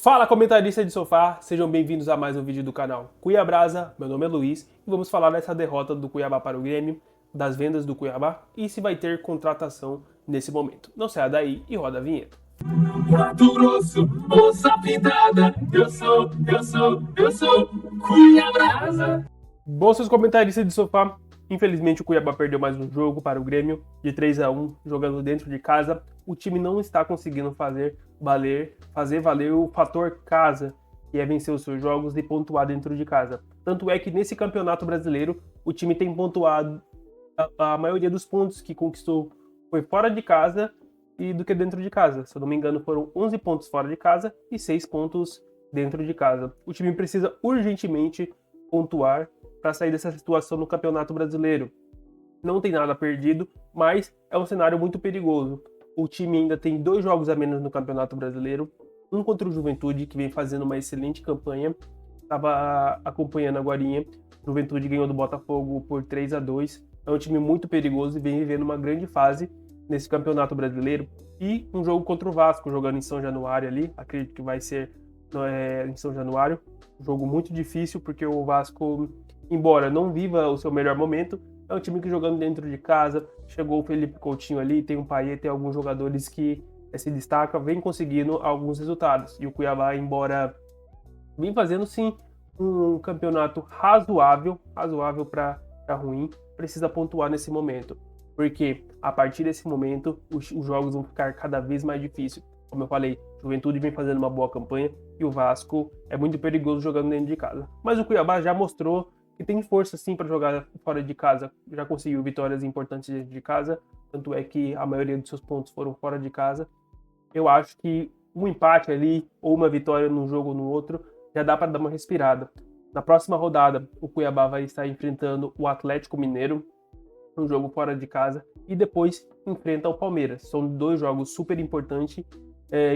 Fala, comentarista de sofá, sejam bem-vindos a mais um vídeo do canal Cuiabrasa. Meu nome é Luiz e vamos falar dessa derrota do Cuiabá para o Grêmio, das vendas do Cuiabá e se vai ter contratação nesse momento. Não saia daí e roda a vinheta. Mato Grosso, moça pintada, eu sou Cuiabrasa. Bom, seus comentaristas de sofá, infelizmente o Cuiabá perdeu mais um jogo para o Grêmio, de 3-1, jogando dentro de casa. O time não está conseguindo fazer valer o fator casa, que é vencer os seus jogos e pontuar dentro de casa. Tanto é que nesse Campeonato Brasileiro, o time tem pontuado a maioria dos pontos que conquistou foi fora de casa e do que dentro de casa. Se eu não me engano, foram 11 pontos fora de casa e 6 pontos dentro de casa. O time precisa urgentemente pontuar para sair dessa situação no Campeonato Brasileiro. Não tem nada perdido, mas é um cenário muito perigoso. O time ainda tem 2 jogos a menos no Campeonato Brasileiro, um contra o Juventude, que vem fazendo uma excelente campanha. Estava acompanhando agorinha. O Juventude ganhou do Botafogo por 3-2. É um time muito perigoso e vem vivendo uma grande fase nesse Campeonato Brasileiro. E um jogo contra o Vasco, jogando em São Januário ali. Acredito que vai ser em São Januário. Um jogo muito difícil, porque o Vasco, embora não viva o seu melhor momento, é um time que jogando dentro de casa, chegou o Felipe Coutinho ali, tem o Payet, tem alguns jogadores que se destacam, vem conseguindo alguns resultados. E o Cuiabá, embora vem fazendo sim um campeonato razoável para ruim, precisa pontuar nesse momento. Porque a partir desse momento, os jogos vão ficar cada vez mais difíceis. Como eu falei, Juventude vem fazendo uma boa campanha e o Vasco é muito perigoso jogando dentro de casa. Mas o Cuiabá já mostrou que tem força sim para jogar fora de casa, já conseguiu vitórias importantes dentro de casa, tanto é que a maioria dos seus pontos foram fora de casa. Eu acho que um empate ali ou uma vitória num jogo ou no outro já dá para dar uma respirada. Na próxima rodada, o Cuiabá vai estar enfrentando o Atlético Mineiro, um jogo fora de casa, e depois enfrenta o Palmeiras. São 2 jogos super importantes.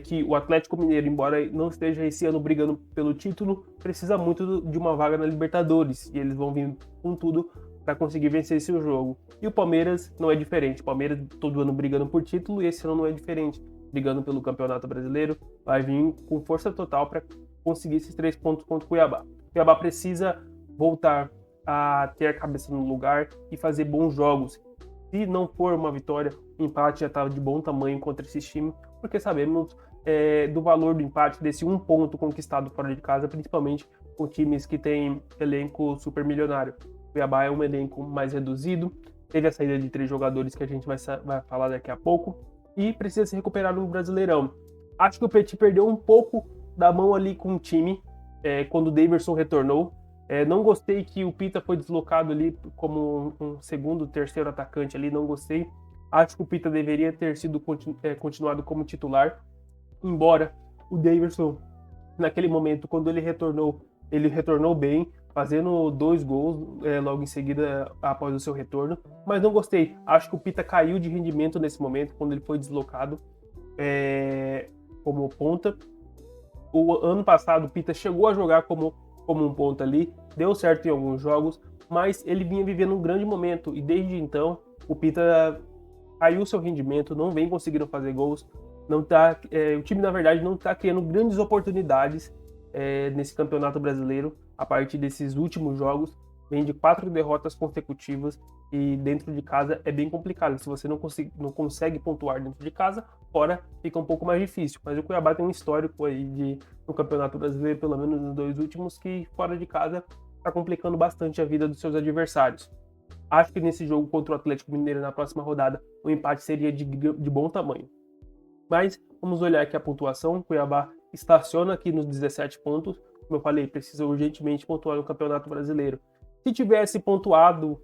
Que o Atlético Mineiro, embora não esteja esse ano brigando pelo título, precisa muito de uma vaga na Libertadores, e eles vão vir com tudo para conseguir vencer esse jogo. E o Palmeiras não é diferente, o Palmeiras todo ano brigando por título, e esse ano não é diferente, brigando pelo Campeonato Brasileiro, vai vir com força total para conseguir esses 3 pontos contra o Cuiabá. O Cuiabá precisa voltar a ter a cabeça no lugar e fazer bons jogos. Se não for uma vitória, o empate já está de bom tamanho contra esse time, porque sabemos do valor do empate, desse 1 ponto conquistado fora de casa, principalmente com times que têm elenco super milionário. O Cuiabá é um elenco mais reduzido, teve a saída de 3 jogadores que a gente vai falar daqui a pouco, e precisa se recuperar no Brasileirão. Acho que o Petit perdeu um pouco da mão ali com o time quando o Daverson retornou. Não gostei que o Pita foi deslocado ali como um segundo, terceiro atacante ali, não gostei. Acho que o Pita deveria ter sido continuado como titular, embora o Daverson, naquele momento, quando ele retornou bem, fazendo 2 gols logo em seguida após o seu retorno, mas não gostei. Acho que o Pita caiu de rendimento nesse momento, quando ele foi deslocado como ponta. O ano passado o Pita chegou a jogar como um ponta ali, deu certo em alguns jogos, mas ele vinha vivendo um grande momento, e desde então o Pita caiu seu rendimento, não vem conseguindo fazer gols, o time na verdade não está criando grandes oportunidades nesse Campeonato Brasileiro. A partir desses últimos jogos, vem de 4 derrotas consecutivas, e dentro de casa é bem complicado. Se você não consegue pontuar dentro de casa, fora fica um pouco mais difícil. Mas o Cuiabá tem um histórico aí no Campeonato Brasileiro, pelo menos nos 2 últimos, que fora de casa está complicando bastante a vida dos seus adversários. Acho que nesse jogo contra o Atlético Mineiro, na próxima rodada, o empate seria de bom tamanho. Mas vamos olhar aqui a pontuação. O Cuiabá estaciona aqui nos 17 pontos. Como eu falei, precisa urgentemente pontuar no Campeonato Brasileiro. Se tivesse pontuado,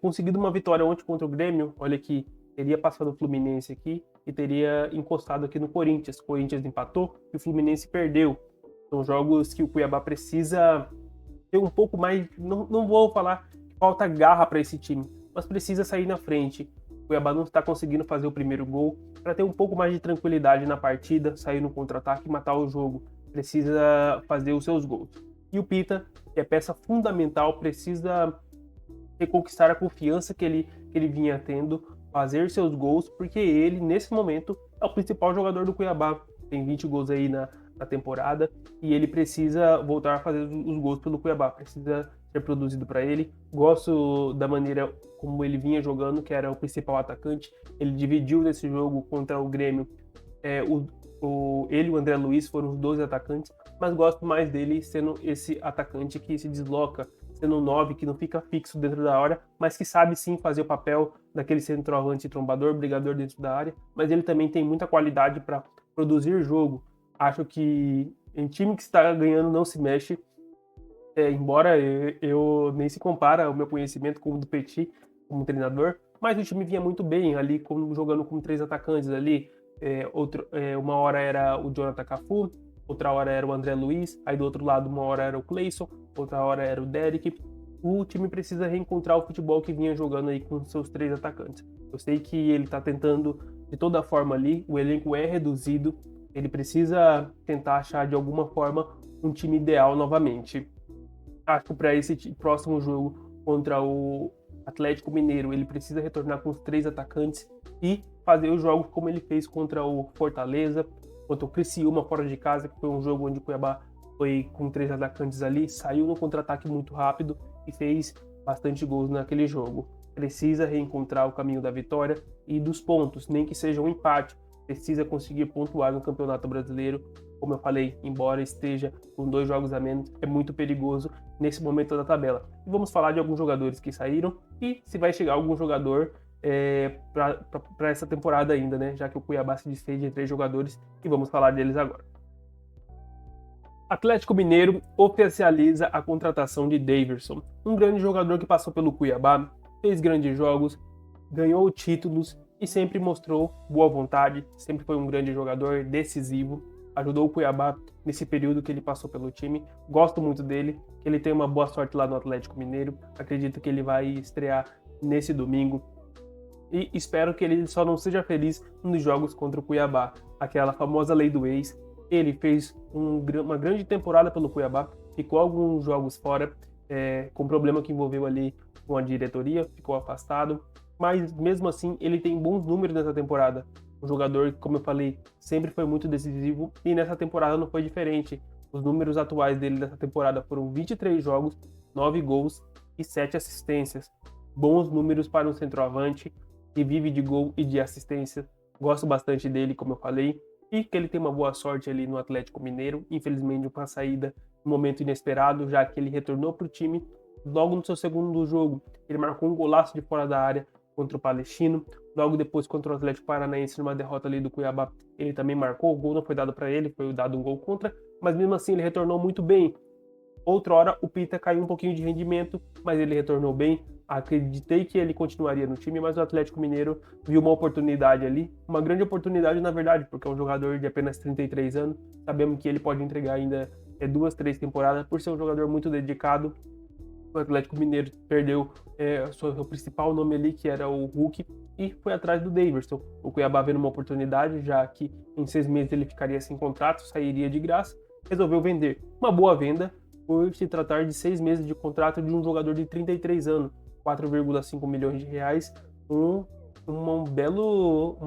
conseguido uma vitória ontem contra o Grêmio, olha aqui, teria passado o Fluminense aqui e teria encostado aqui no Corinthians. O Corinthians empatou e o Fluminense perdeu. São jogos que o Cuiabá precisa ter um pouco mais, não vou falar que falta garra para esse time, mas precisa sair na frente. O Cuiabá não está conseguindo fazer o primeiro gol, para ter um pouco mais de tranquilidade na partida, sair no contra-ataque e matar o jogo. Precisa fazer os seus gols. E o Pita, que é peça fundamental, precisa reconquistar a confiança que ele vinha tendo, fazer seus gols, porque ele, nesse momento, é o principal jogador do Cuiabá. Tem 20 gols aí na temporada e ele precisa voltar a fazer os gols pelo Cuiabá, precisa ser produzido para ele. Gosto da maneira como ele vinha jogando, que era o principal atacante. Ele dividiu nesse jogo contra o Grêmio. Ele e o André Luiz foram os 12 atacantes, mas gosto mais dele sendo esse atacante que se desloca, sendo um 9 que não fica fixo dentro da área, mas que sabe sim fazer o papel daquele centroavante trombador, brigador dentro da área, mas ele também tem muita qualidade para produzir jogo. Acho que em time que está ganhando não se mexe, embora eu nem se compara ao meu conhecimento como do Petit, como treinador, mas o time vinha muito bem ali, jogando com 3 atacantes ali. Uma hora era o Jonathan Cafu, outra hora era o André Luiz, aí do outro lado uma hora era o Cleison, outra hora era o Derek. O time precisa reencontrar o futebol que vinha jogando aí com seus 3 atacantes. Eu sei que ele está tentando de toda forma ali, o elenco é reduzido, ele precisa tentar achar de alguma forma um time ideal novamente. Acho que para esse próximo jogo contra o Atlético Mineiro, ele precisa retornar com os 3 atacantes e fazer os jogos como ele fez contra o Fortaleza, contra o Criciúma fora de casa, que foi um jogo onde o Cuiabá foi com 3 atacantes ali, saiu no contra-ataque muito rápido e fez bastante gols naquele jogo. Precisa reencontrar o caminho da vitória e dos pontos, nem que seja um empate. Precisa conseguir pontuar no Campeonato Brasileiro. Como eu falei, embora esteja com 2 jogos a menos, é muito perigoso nesse momento da tabela. E vamos falar de alguns jogadores que saíram e se vai chegar algum jogador para essa temporada ainda, né? Já que o Cuiabá se desfez de 3 jogadores e vamos falar deles agora. Atlético Mineiro oficializa a contratação de Daverson, um grande jogador que passou pelo Cuiabá, fez grandes jogos, ganhou títulos e sempre mostrou boa vontade, sempre foi um grande jogador, decisivo, ajudou o Cuiabá nesse período que ele passou pelo time. Gosto muito dele, que ele tem uma boa sorte lá no Atlético Mineiro, acredito que ele vai estrear nesse domingo e espero que ele só não seja feliz nos jogos contra o Cuiabá, aquela famosa lei do ex. Ele fez uma grande temporada pelo Cuiabá, ficou alguns jogos fora, com problema que envolveu ali com a diretoria, ficou afastado, mas mesmo assim ele tem bons números nessa temporada. Um jogador que, como eu falei, sempre foi muito decisivo e nessa temporada não foi diferente. Os números atuais dele nessa temporada foram 23 jogos, 9 gols e 7 assistências. Bons números para um centroavante que vive de gol e de assistência. Gosto bastante dele, como eu falei, e que ele tem uma boa sorte ali no Atlético Mineiro. Infelizmente, uma saída no momento inesperado, já que ele retornou para o time logo no seu segundo jogo. Ele marcou um golaço de fora da área contra o Palestino. Logo depois, contra o Atlético Paranaense, numa derrota ali do Cuiabá, ele também marcou. O gol não foi dado para ele, foi dado um gol contra, mas mesmo assim ele retornou muito bem. Outra hora, o Pita caiu um pouquinho de rendimento, mas ele retornou bem. Acreditei que ele continuaria no time, mas o Atlético Mineiro viu uma oportunidade ali, uma grande oportunidade na verdade, porque é um jogador de apenas 33 anos. Sabemos que ele pode entregar ainda 2, 3 temporadas por ser um jogador muito dedicado. O Atlético Mineiro perdeu seu principal nome ali, que era o Hulk, e foi atrás do Daverson. O Cuiabá vendo uma oportunidade, já que em 6 meses ele ficaria sem contrato, sairia de graça, resolveu vender. Uma boa venda, por se tratar de 6 meses de contrato de um jogador de 33 anos, 4,5 milhões de reais, uma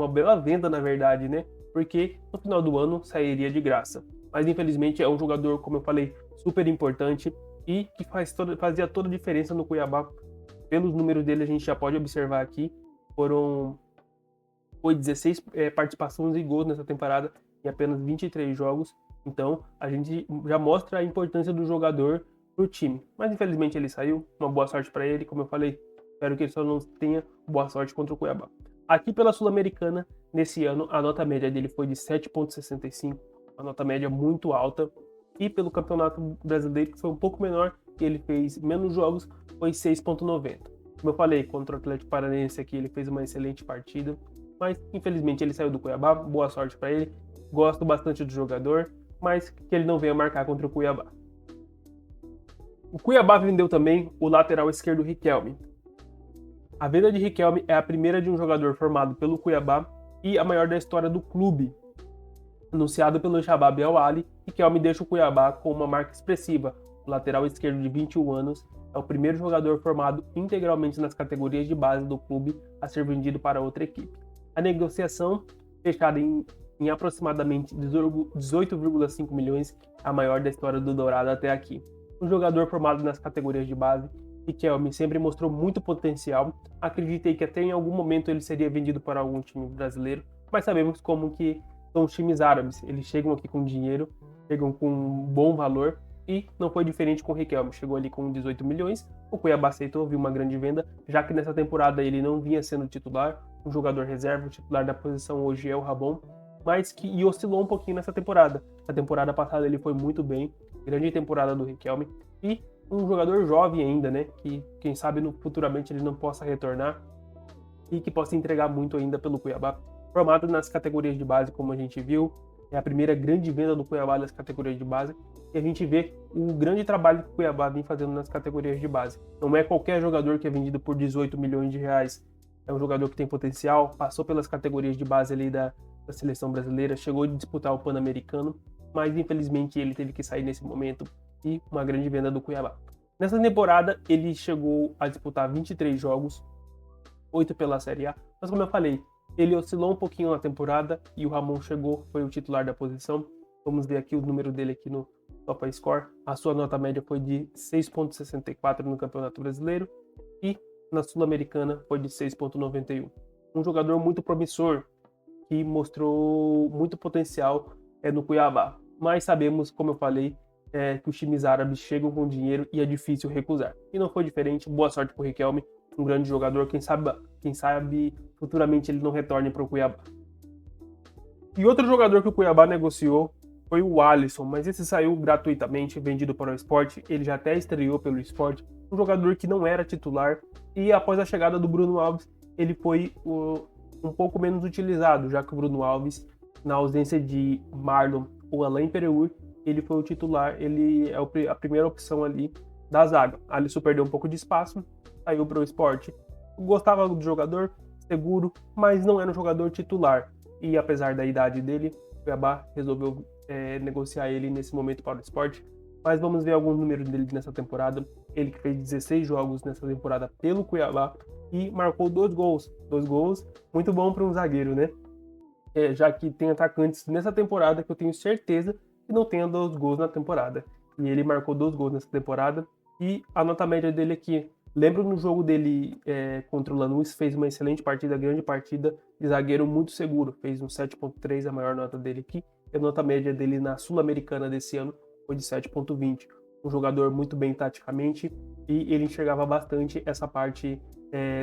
bela venda na verdade, né? Porque no final do ano sairia de graça. Mas infelizmente é um jogador, como eu falei, super importante e que fazia toda a diferença no Cuiabá. Pelos números dele a gente já pode observar aqui, foi 16 participações e gols nessa temporada em apenas 23 jogos. Então a gente já mostra a importância do jogador pro time. Mas infelizmente ele saiu, uma boa sorte para ele, como eu falei, espero que ele só não tenha boa sorte contra o Cuiabá. Aqui pela Sul-Americana, nesse ano, a nota média dele foi de 7,65, uma nota média muito alta, e pelo Campeonato Brasileiro, que foi um pouco menor, que ele fez menos jogos, foi 6,90. Como eu falei, contra o Atlético Paranaense aqui, ele fez uma excelente partida, mas infelizmente ele saiu do Cuiabá, boa sorte para ele, gosto bastante do jogador, mas que ele não venha marcar contra o Cuiabá. O Cuiabá vendeu também o lateral esquerdo Riquelme. A venda de Riquelme é a primeira de um jogador formado pelo Cuiabá e a maior da história do clube. Anunciado pelo Shabab Al-Ahly, Riquelme deixa o Cuiabá com uma marca expressiva. O lateral esquerdo de 21 anos é o primeiro jogador formado integralmente nas categorias de base do clube a ser vendido para outra equipe. A negociação, fechada em em aproximadamente 18,5 milhões, a maior da história do Dourado até aqui. Um jogador formado nas categorias de base, Riquelme sempre mostrou muito potencial. Acreditei que até em algum momento ele seria vendido para algum time brasileiro, mas sabemos como que são os times árabes. Eles chegam aqui com dinheiro, chegam com um bom valor, e não foi diferente com o Riquelme. Chegou ali com 18 milhões, o Cuiabá aceitou, viu uma grande venda, já que nessa temporada ele não vinha sendo titular, um jogador reserva, o titular da posição hoje é o Rabon, mas que oscilou um pouquinho nessa temporada. Na temporada passada ele foi muito bem, grande temporada do Riquelme, e um jogador jovem ainda, né, que quem sabe futuramente ele não possa retornar e que possa entregar muito ainda pelo Cuiabá. Formado nas categorias de base, como a gente viu, é a primeira grande venda do Cuiabá nas categorias de base, e a gente vê o grande trabalho que o Cuiabá vem fazendo nas categorias de base. Não é qualquer jogador que é vendido por 18 milhões de reais. É um jogador que tem potencial, passou pelas categorias de base ali da seleção brasileira, chegou a disputar o Pan-Americano, mas infelizmente ele teve que sair nesse momento, e uma grande venda do Cuiabá. Nessa temporada ele chegou a disputar 23 jogos, 8 pela Série A, mas como eu falei, ele oscilou um pouquinho na temporada e o Ramon chegou, foi o titular da posição. Vamos ver aqui o número dele aqui no SofaScore. A sua nota média foi de 6,64 no Campeonato Brasileiro e na Sul-Americana foi de 6,91. Um jogador muito promissor que mostrou muito potencial no Cuiabá. Mas sabemos, como eu falei, que os times árabes chegam com dinheiro e é difícil recusar. E não foi diferente. Boa sorte para o Riquelme, um grande jogador. Quem sabe futuramente ele não retorne para o Cuiabá. E outro jogador que o Cuiabá negociou foi o Alisson, mas esse saiu gratuitamente, vendido para o Sport. Ele já até estreou pelo Sport. Um jogador que não era titular e após a chegada do Bruno Alves, ele foi um pouco menos utilizado, já que o Bruno Alves, na ausência de Marlon ou Alain Pereur, ele foi o titular, ele é a primeira opção ali da zaga. Alisson perdeu um pouco de espaço, saiu para o Sport. Gostava do jogador, seguro, mas não era um jogador titular. E apesar da idade dele, o Cuiabá resolveu negociar ele nesse momento para o Sport. Mas vamos ver alguns números dele nessa temporada. Ele que fez 16 jogos nessa temporada pelo Cuiabá e marcou 2 gols. 2 gols, muito bom para um zagueiro, né? Já que tem atacantes nessa temporada que eu tenho certeza que não tenha 2 gols na temporada. E ele marcou 2 gols nessa temporada. E a nota média dele aqui, lembro no jogo dele contra o Lanús, fez uma excelente partida, grande partida, de zagueiro muito seguro, fez um 7.3, a maior nota dele aqui, e a nota média dele na Sul-Americana desse ano foi de 7.20. Um jogador muito bem taticamente, e ele enxergava bastante essa parte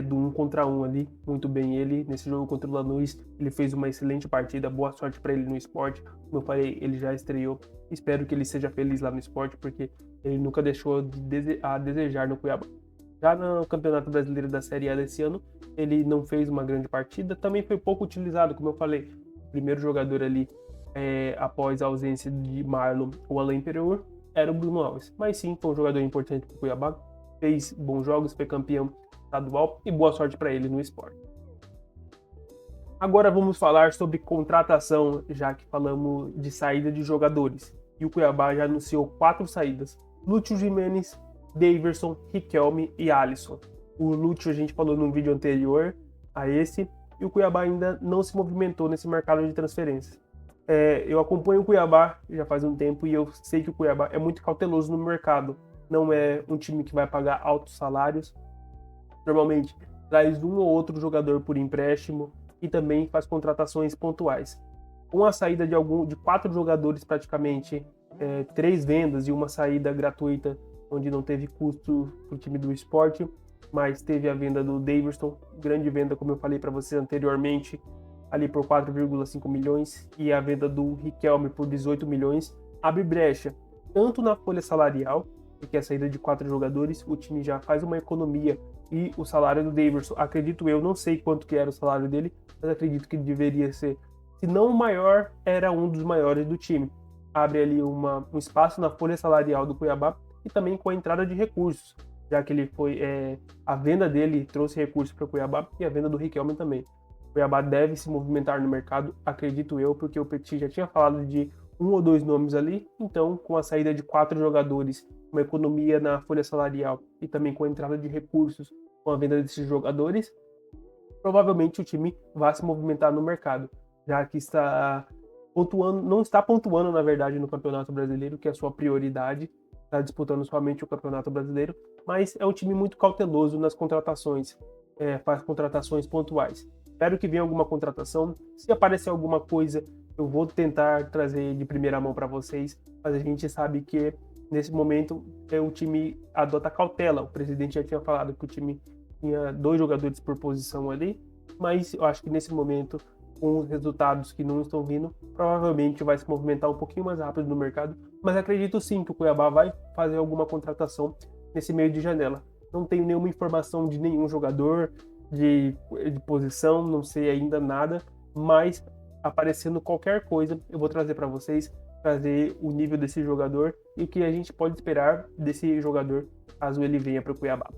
do 1 contra 1 ali, muito bem ele, nesse jogo contra o Lanús, ele fez uma excelente partida, boa sorte para ele no Sport, como eu falei, ele já estreou, espero que ele seja feliz lá no Sport, porque ele nunca deixou a desejar no Cuiabá. Já no Campeonato Brasileiro da Série A desse ano, ele não fez uma grande partida, também foi pouco utilizado, como eu falei, o primeiro jogador ali, após a ausência de Marlon ou Alain Pereur, era o Bruno Alves, mas sim, foi um jogador importante para o Cuiabá, fez bons jogos, foi campeão estadual e boa sorte para ele no Sport. Agora vamos falar sobre contratação, já que falamos de saída de jogadores. E o Cuiabá já anunciou 4 saídas. Lúcio Gimenez, Daverson, Riquelme e Alisson. O Lúcio a gente falou num vídeo anterior a esse, e o Cuiabá ainda não se movimentou nesse mercado de transferências. Eu acompanho o Cuiabá já faz um tempo e eu sei que o Cuiabá é muito cauteloso no mercado. Não é um time que vai pagar altos salários. Normalmente traz um ou outro jogador por empréstimo e também faz contratações pontuais. Com a saída de 4 jogadores praticamente, 3 vendas e uma saída gratuita, onde não teve custo para o time do Sport, mas teve a venda do Daverson, grande venda, como eu falei para vocês anteriormente, ali por 4,5 milhões, e a venda do Riquelme por 18 milhões, abre brecha, tanto na folha salarial, porque a saída de 4 jogadores, o time já faz uma economia, e o salário do Daverson, acredito eu, não sei quanto que era o salário dele, mas acredito que deveria ser, se não o maior, era um dos maiores do time. Abre ali um espaço na folha salarial do Cuiabá, e também com a entrada de recursos, já que ele foi a venda dele trouxe recursos para o Cuiabá e a venda do Riquelme também. O Cuiabá deve se movimentar no mercado, acredito eu, porque o Petit já tinha falado de 1 ou 2 nomes ali, então com a saída de 4 jogadores, uma economia na folha salarial e também com a entrada de recursos com a venda desses jogadores, provavelmente o time vai se movimentar no mercado, já que está pontuando, não está pontuando, na verdade, no Campeonato Brasileiro, que é a sua prioridade, está disputando somente o Campeonato Brasileiro, mas é um time muito cauteloso nas contratações, faz contratações pontuais. Espero que venha alguma contratação. Se aparecer alguma coisa, eu vou tentar trazer de primeira mão para vocês, mas a gente sabe que nesse momento o time adota cautela. O presidente já tinha falado que o time tinha 2 jogadores por posição ali, mas eu acho que nesse momento, com os resultados que não estão vindo, provavelmente vai se movimentar um pouquinho mais rápido no mercado, mas acredito sim que o Cuiabá vai fazer alguma contratação nesse meio de janela. Não tenho nenhuma informação de nenhum jogador, de posição, não sei ainda nada, mas aparecendo qualquer coisa, eu vou trazer para vocês, trazer o nível desse jogador e o que a gente pode esperar desse jogador caso ele venha para o Cuiabá.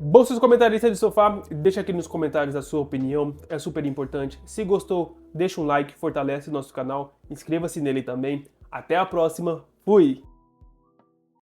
Bom, seus comentaristas de sofá, deixa aqui nos comentários a sua opinião, é super importante. Se gostou, deixa um like, fortalece o nosso canal, inscreva-se nele também. Até a próxima, fui!